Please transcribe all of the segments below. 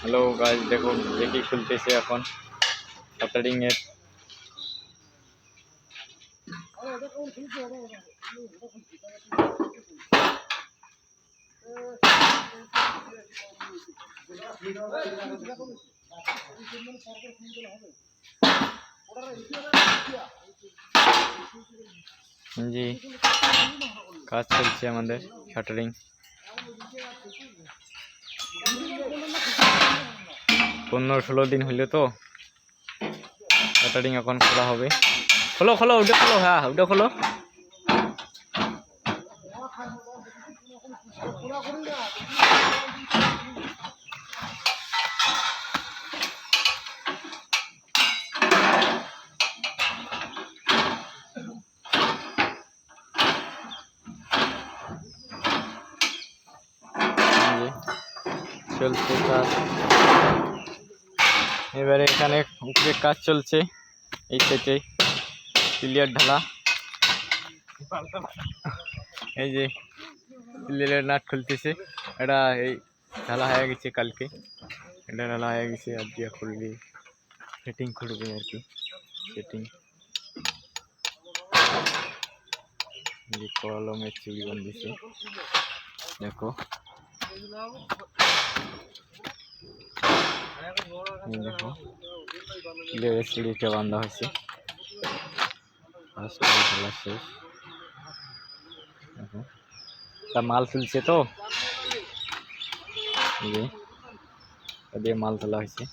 Hello guys, দেখুন দেখি খুলতেছে এখন শাটারিং এর। জি, কাজ চলছে আমাদের শাটারিং। 15-16 দিন হইলে তো শাটারিং এখন খোলা হবে। খোলো খোলো, ওটা খোলো, হ্যাঁ ওটা খোলো। চলছে কাজ এবারে, এখানে উপরে কাজ চলছে। এই সাইডে ক্লিয়ার ঢালা, এই যে ক্লিয়ারের নাট খুলতেছে। এটা এই ঢালা হয়ে গেছে কালকে, এটা ঢালা হয়ে গেছে। আর দিয়ে খুলবে, সেটিং খুলবে আর কি। সেটিং কলমের চুড়ি বাঁধিছে, দেখো দেখো ক্লিয়ারের চুড়িটা বাঁধা হয়েছে। ঢালা শেষ, দেখো তা মাল তুলছে তো, দিয়ে মাল তোলা হয়েছে।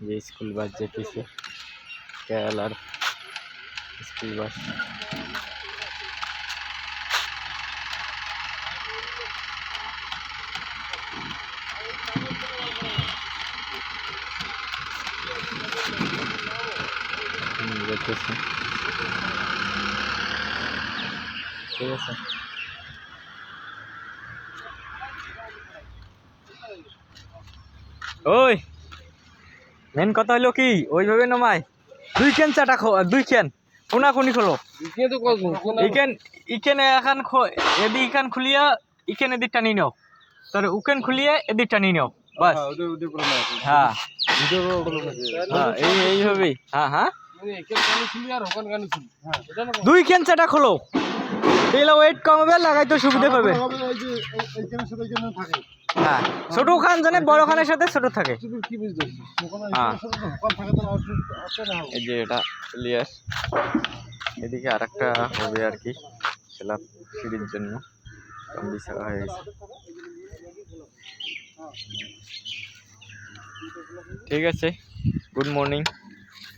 যে স্কুল বাস যেতেছে, কেরালার স্কুল বাস। যেতেছে, ঠিক আছে। ওই মেন কথা হলো কি, ওইভাবে নমায় দুই ক্যান চাটা দুই ক্যান কোনাকুনি খোলো। ইকেন এখন এদিক ইখান খুলিয়া ইকেন এদিক টানি নাও, তাহলে উকেন খুলিয়ে এদিক টানি নাও, বাস। হ্যাঁ হ্যাঁ, এইভাবেই। হ্যাঁ হ্যাঁ, দুই ক্যান চাটা খোলো, তাহলে ওয়েট কমবে, লাগাইতে সুবিধা পাবে। হ্যাঁ, ছোট খান জানে বড় খানের সাথে ছোট থাকে। হ্যাঁ, এই যে এটা ক্লিয়ার। এদিকে আর একটা হবে আর কি, সেলাপ সিঁড়ির জন্য বিছাড়া হয়ে গেছে। ঠিক আছে, গুড মর্নিং।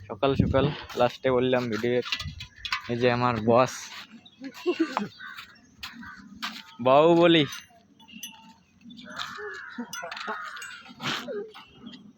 সকাল সকাল লাস্টে বললাম ভিডিওর। এই যে আমার বস বাবু বলি।